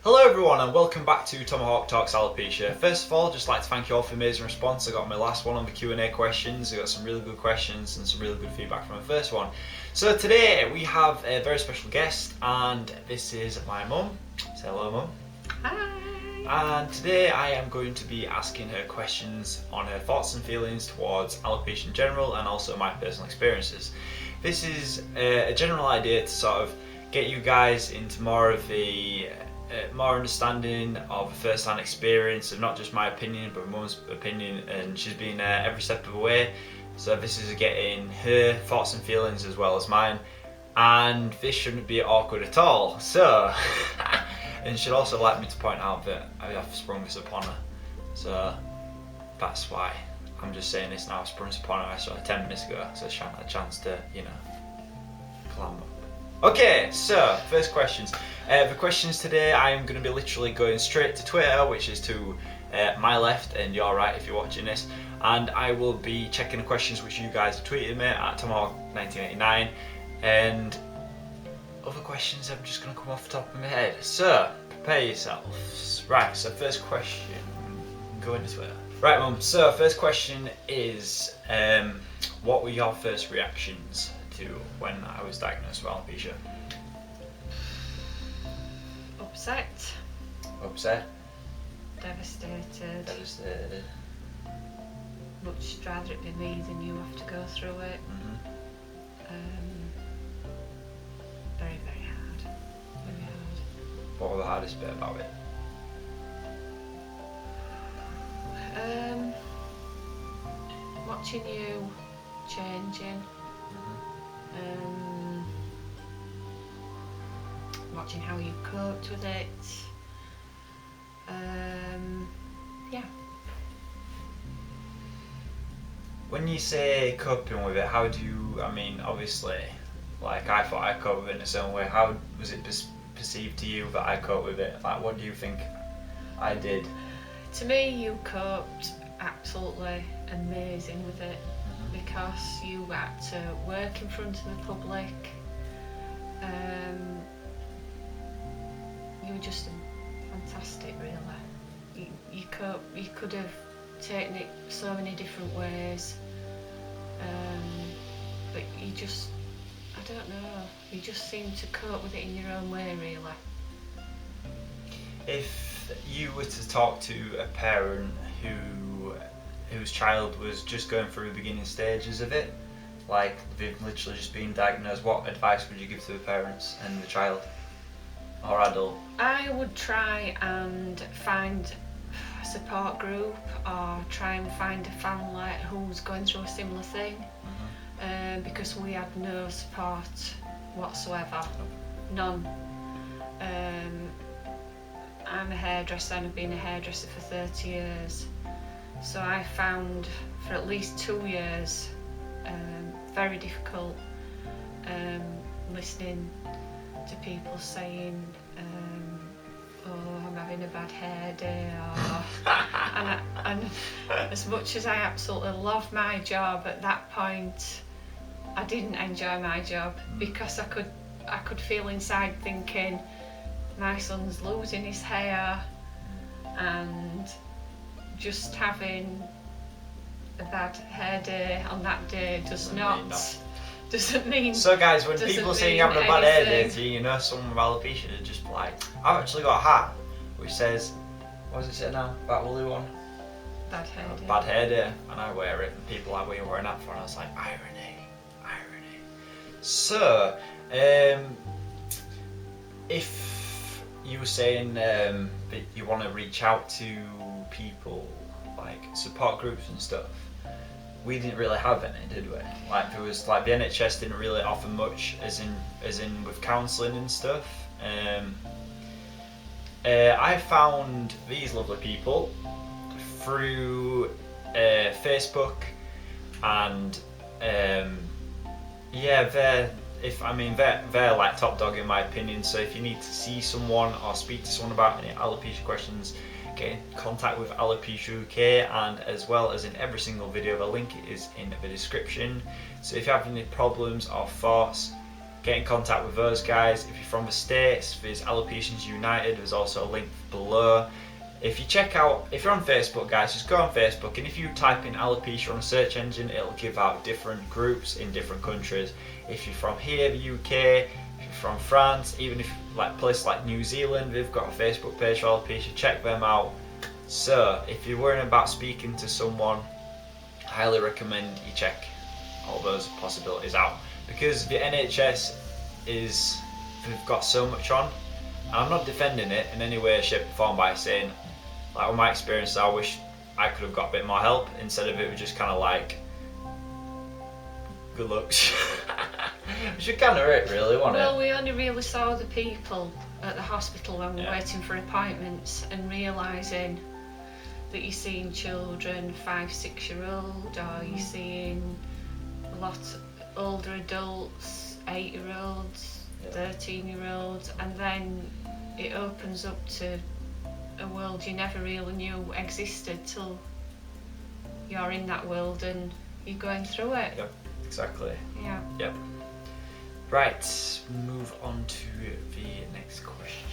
Hello everyone and welcome back to Tomohawk Talks Alopecia. First of all, just like to thank you all for the amazing response. I got my last one on the Q&A questions. I got some really good questions and some really good feedback from the first one. So today we have a very special guest and this is my mum. Say hello, Mum. Hi. And today I am going to be asking her questions on her thoughts and feelings towards alopecia in general and also my personal experiences. This is a general idea to sort of get you guys into more of the more understanding of a first-hand experience of not just my opinion but Mum's opinion, and she's been there every step of the way, so this is getting her thoughts and feelings as well as mine, and this shouldn't be awkward at all. So and she'd also like me to point out that I have sprung this upon her, so that's why I'm just saying this now. I sprung this upon her sort of 10 minutes ago, so she had a chance to, you know, clam up. Okay, so first questions. The questions today, I am going to be literally going straight to Twitter, which is to my left and your right if you're watching this, and I will be checking the questions which you guys have tweeted me at Tomohawk1989, and other questions I'm just going to come off the top of my head. So prepare yourselves. Right, so first question, go into Twitter. Right, Mum, so first question is, what were your first reactions to when I was diagnosed with alopecia? Upset. Upset? Devastated. Devastated. Much rather it be me than you have to go through it. Very, very hard. Very hard. What were the hardest bit about it? Watching you changing. Watching how you coped with it. Yeah. When you say coping with it, how do you, I mean, obviously, like I thought I coped with it in a certain way. How was it perceived to you that I coped with it? Like, what do you think I did? To me, you coped absolutely amazing with it, because you had to work in front of the public. You were just fantastic, really. You could have taken it so many different ways, but you just, I don't know, you just seem to cope with it in your own way, really. If you were to talk to a parent whose child was just going through the beginning stages of it, like they've literally just been diagnosed, what advice would you give to the parents and the child or adult? I would try and find a support group, or try and find a family who's going through a similar thing, because we had no support whatsoever, none. I'm a hairdresser and I've been a hairdresser for 30 years. So I found for at least 2 years very difficult listening to people saying, oh, I'm having a bad hair day, or and as much as I absolutely love my job, at that point I didn't enjoy my job, because I could feel inside thinking, my son's losing his hair, and just having a bad hair day on that day doesn't mean. So guys, when people say you're having a bad hair day, you know someone with alopecia, they're just like, I've actually got a hat which says, what does it say now? That woolly one? Bad hair day. Bad hair day, and I wear it, and people are, what are you wearing that for? And I was like, irony. So, if you were saying that you want to reach out to people, like support groups and stuff, we didn't really have any, did we? Like, there was, like, the NHS didn't really offer much, as in with counselling and stuff. I found these lovely people through Facebook, and yeah, they're like top dog in my opinion. So if you need to see someone or speak to someone about any alopecia questions, get in contact with Alopecia UK, and as well as in every single video, the link is in the description. So if you have any problems or thoughts, get in contact with those guys. If you're from the States, there's Alopecians United, there's also a link below. If you're on Facebook, guys, just go on Facebook, and if you type in alopecia on a search engine, it'll give out different groups in different countries. If you're from here, the UK, if you're from France, even if like places like New Zealand, they've got a Facebook page for alopecia, check them out. So if you're worrying about speaking to someone, I highly recommend you check all those possibilities out, because the NHS they've got so much on. I'm not defending it in any way, shape or form by saying, like, with my experience, I wish I could have got a bit more help instead of it was just kind of like, good luck. Which is kind of it, really, wasn't it? Well, we only really saw the people at the hospital when we were waiting for appointments, and realising that you're seeing children, 5-6-year-old, or you're seeing a lot older adults, 8-year-olds, 13-year-olds, and then it opens up to a world you never really knew existed till you're in that world and you're going through it. Yep, exactly. Yeah. Yep. Right, move on to the next question.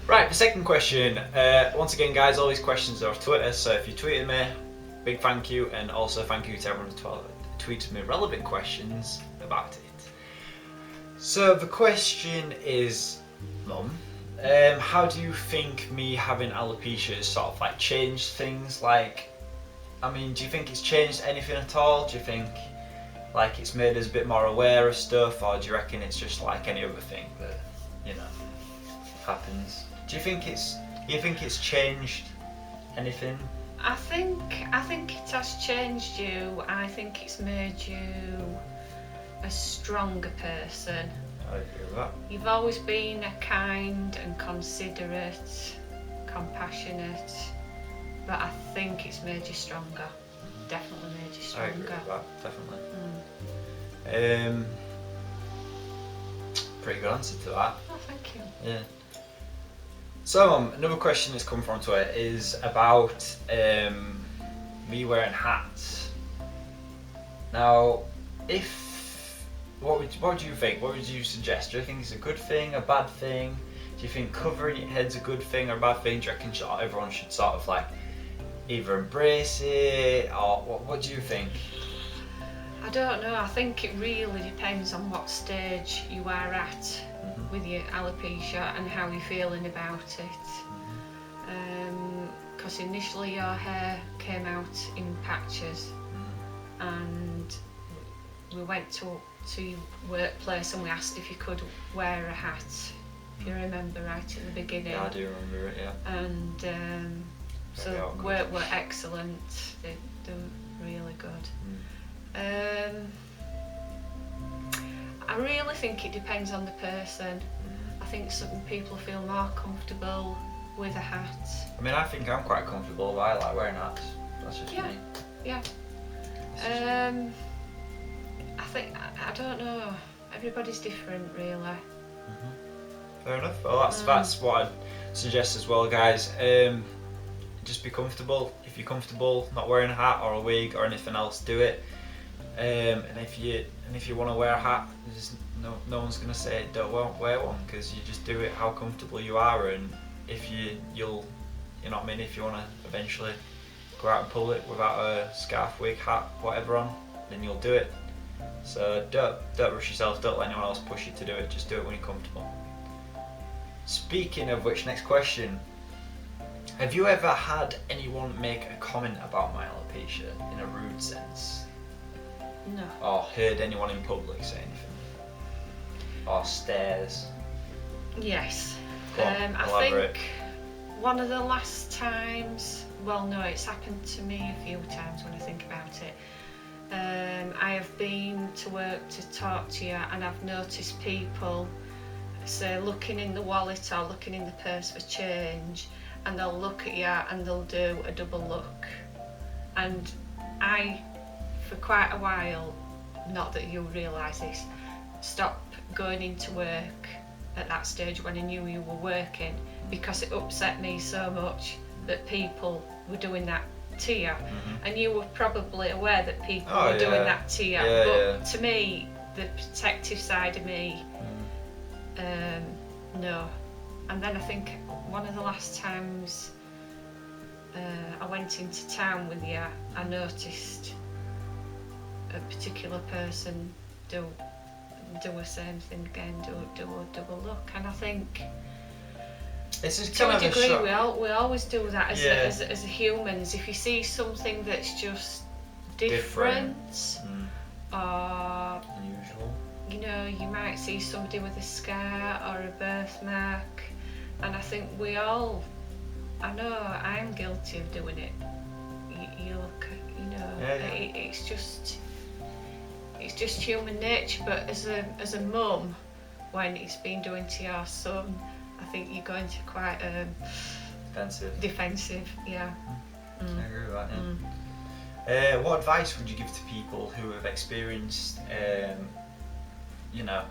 Right, the second question. Once again, guys, all these questions are off Twitter, so if you tweeted me, big thank you, and also thank you to everyone who tweeted me relevant questions about it. So the question is, Mum, how do you think me having alopecia has sort of like changed things? Like, I mean, do you think it's changed anything at all? Do you think like it's made us a bit more aware of stuff, or do you reckon it's just like any other thing that, you know, happens? Do you think it's changed anything? I think it has changed you. I think it's made you a stronger person. I agree with that. You've always been a kind and considerate, compassionate, but I think it's made you stronger. Definitely made you stronger. I agree with that, definitely. Mm. Pretty good answer to that. Oh, thank you. Yeah. So another question that's come from Twitter is about me wearing hats. Now, what would you think? What would you suggest? Do you think it's a good thing, a bad thing? Do you think covering your head's a good thing or a bad thing? Do you reckon everyone should sort of like either embrace it, or what do you think? I don't know. I think it really depends on what stage you are at with your alopecia and how you're feeling about it. Because initially your hair came out in patches, and we went to your workplace and we asked if you could wear a hat, if you remember right at the beginning. Yeah, I do remember it, yeah. And so work were excellent. They're really good. I really think it depends on the person. I think some people feel more comfortable with a hat. I mean, I think I'm quite comfortable. I like wearing hats. That's just me. Yeah. I don't know. Everybody's different, really. Fair enough. Well, that's what I'd suggest as well, guys. Just be comfortable. If you're comfortable not wearing a hat or a wig or anything else, do it. And if you want to wear a hat, there's no one's gonna say don't wear one, because you just do it how comfortable you are. And if you know what I mean, if you want to eventually go out in public without a scarf, wig, hat, whatever on, then you'll do it. So don't rush yourself. Don't let anyone else push you to do it. Just do it when you're comfortable. Speaking of which, next question. Have you ever had anyone make a comment about my alopecia in a rude sense? No. Or heard anyone in public say anything? Or stares? Yes. Go on, I elaborate. think one of the last times, well no, it's happened to me a few times when I think about it. I have been to work to talk to you, and I've noticed people say looking in the wallet or looking in the purse for change, and they'll look at you and they'll do a double look. And I, for quite a while, not that you realise this, stopped going into work at that stage when I knew you were working, because it upset me so much that people were doing that to you. And you were probably aware that people were doing that to you, but to me the protective side of me, no. And then I think one of the last times I went into town with you, I noticed a particular person do a same thing again, do a look, and I think It's just to kind a of degree a shock. we always do that Yeah. as humans. If you see something that's just different. Or Unusual. you know, you might see somebody with a scar or a birthmark, and I think we all, I know I'm guilty of doing it. You look, you know, Yeah. it's just human nature. But as a mum, when it's been doing to your son, I think you're going to quite defensive. Yeah. I agree with that. Yeah. What advice would you give to people who have experienced,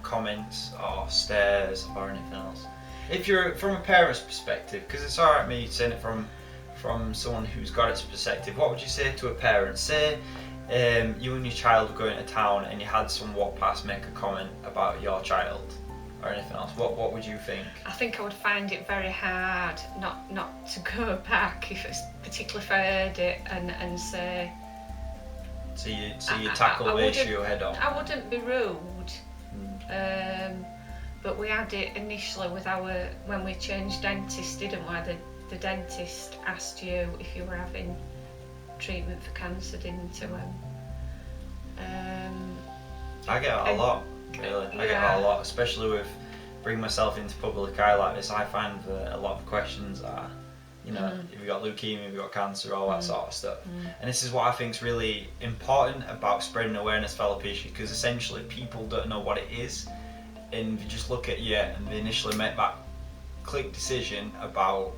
comments or stares or anything else? If you're from a parent's perspective, because it's alright me saying it from someone who's got its perspective, what would you say to a parent? Say you and your child were going to town and you had someone walk past make a comment about your child or anything else. What would you think? I think I would find it very hard not to go back, particularly if I heard it and say. So you tackle the issue head on. I wouldn't be rude, but we had it initially with when we changed dentist, didn't we? The dentist asked you if you were having treatment for cancer, didn't he? I get that a lot, really. I get that a lot, especially with bringing myself into public eye like this. I find that a lot of questions are, if you've got leukemia, if you've got cancer, all that sort of stuff. And this is what I think is really important about spreading awareness for alopecia, because essentially people don't know what it is, and they just look at you and they initially make that quick decision about,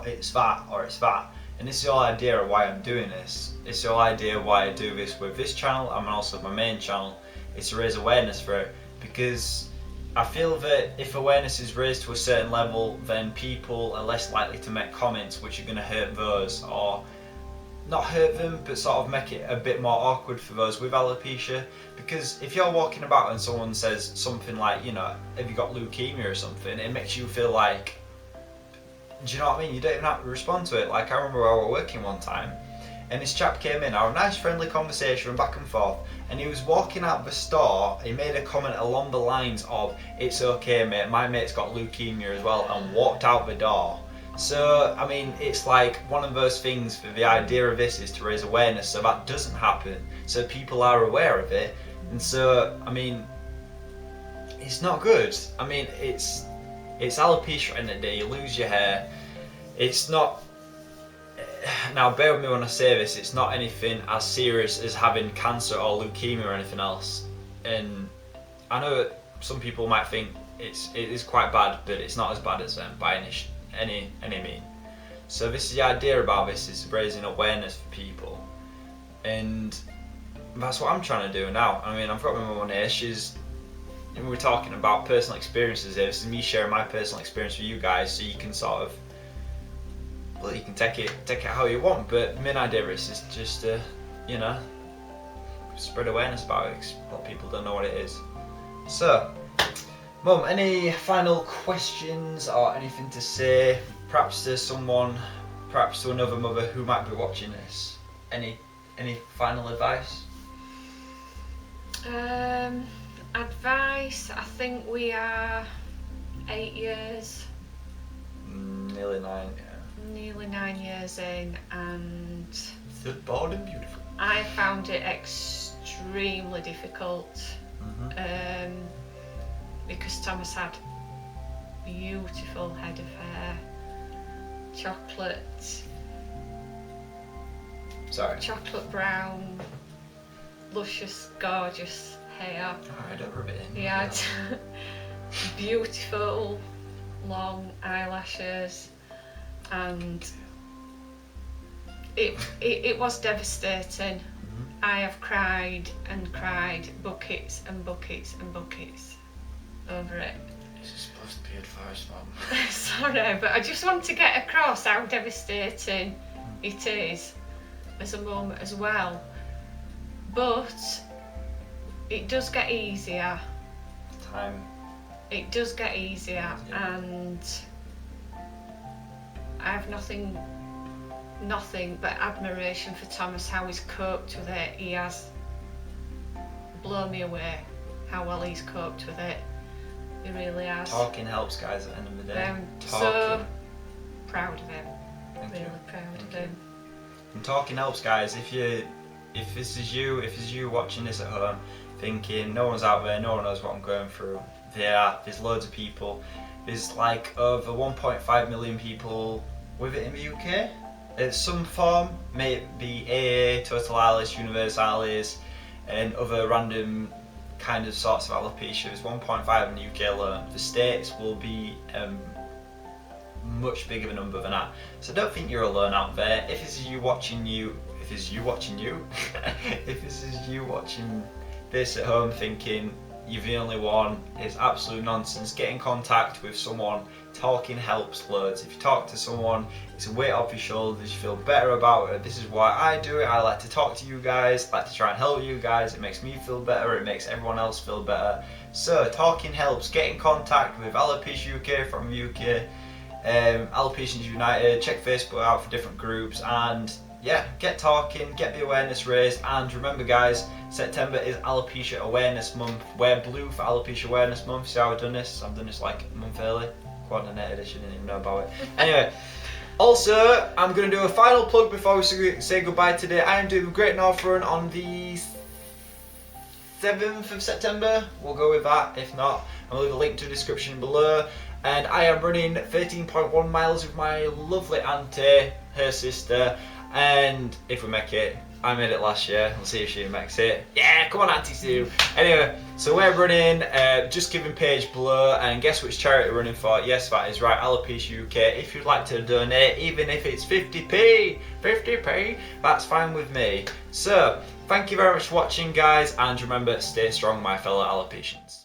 it's that or it's that. And this is the whole idea of why I'm doing this. It's the whole idea why I do this with this channel and also my main channel. It's to raise awareness for it, because I feel that if awareness is raised to a certain level, then people are less likely to make comments which are going to hurt those, or not hurt them, but sort of make it a bit more awkward for those with alopecia. Because if you're walking about and someone says something like, have you got leukemia or something, it makes you feel like, do you know what I mean? You don't even have to respond to it. Like, I remember I was working one time and this chap came in, our nice friendly conversation back and forth, and he was walking out the store. He made a comment along the lines of, it's okay mate, my mate's got leukemia as well, and walked out the door. So I mean, it's like one of those things. For the idea of this is to raise awareness so that doesn't happen, so people are aware of it. And so I mean, it's not good. I mean, it's alopecia in the day. You lose your hair. It's not. Now, bear with me when I say this, it's not anything as serious as having cancer or leukemia or anything else. And I know that some people might think it is quite bad, but it's not as bad as them by any mean. So this is the idea about this, is raising awareness for people. And that's what I'm trying to do now. I mean, I've got my mum here, we're talking about personal experiences here. This is me sharing my personal experience with you guys, so you can sort of, you can take it how you want, but the main idea is just to, spread awareness about it, because a lot of people don't know what it is. So, Mum, any final questions or anything to say, perhaps to someone, perhaps to another mother who might be watching this? Any final advice? Advice, I think we are 8 years. Nearly 9, yeah. Nearly 9 years in, and Still bored and beautiful. I found it extremely difficult. Because Thomas had beautiful head of hair, chocolate brown, luscious, gorgeous hair. Alright, don't rub it in. He had beautiful long eyelashes, and it was devastating. I have cried and cried buckets and buckets and buckets over it. This is supposed to be advice, Mum. Sorry, but I just want to get across how devastating it is as a mum as well. But it does get easier. Time. It does get easier, Yeah. and I have nothing but admiration for Thomas, how he's coped with it. He has blown me away how well he's coped with it. He really has. Talking helps, guys, at the end of the day. I'm so Talking. proud of him. Thank Really you. proud Thank of you. him. And talking helps, guys. If this is you watching this at home, thinking no one's out there, no one knows what I'm going through. There's loads of people. There's like over 1.5 million people with it in the UK. In some form, may it be AA, totalis, universalis, and other random kind of sorts of alopecia. There's 1.5 in the UK alone. The States will be much bigger number than that. So don't think you're alone out there. If this is you watching if this is you watching this at home thinking you're the only one, it's absolute nonsense. Get in contact with someone. Talking helps loads. If you talk to someone, it's a weight off your shoulders, you feel better about it. This is why I do it. I like to talk to you guys, I like to try and help you guys. It makes me feel better, it makes everyone else feel better. So talking helps. Get in contact with Alopecia UK from UK, Alopecians United. Check Facebook out for different groups, and yeah, get talking, get the awareness raised. And remember, guys, September is Alopecia Awareness Month. Wear blue for Alopecia Awareness Month. See how I've done this? I've done this like a month early. Coordinated edition, didn't even know about it. Anyway, also, I'm going to do a final plug before we say goodbye today. I am doing the Great North Run on the 7th of September. We'll go with that. If not, I'll leave a link to the description below. And I am running 13.1 miles with my lovely auntie, her sister. And if we make it, I made it last year. We'll see if she makes it. Yeah, come on, Auntie Sue. Anyway, so we're running. Just give him page below, and guess which charity we're running for? Yes, that is right, Alopecia UK. If you'd like to donate, even if it's 50p, that's fine with me. So, thank you very much for watching, guys, and remember, stay strong, my fellow Alopecians.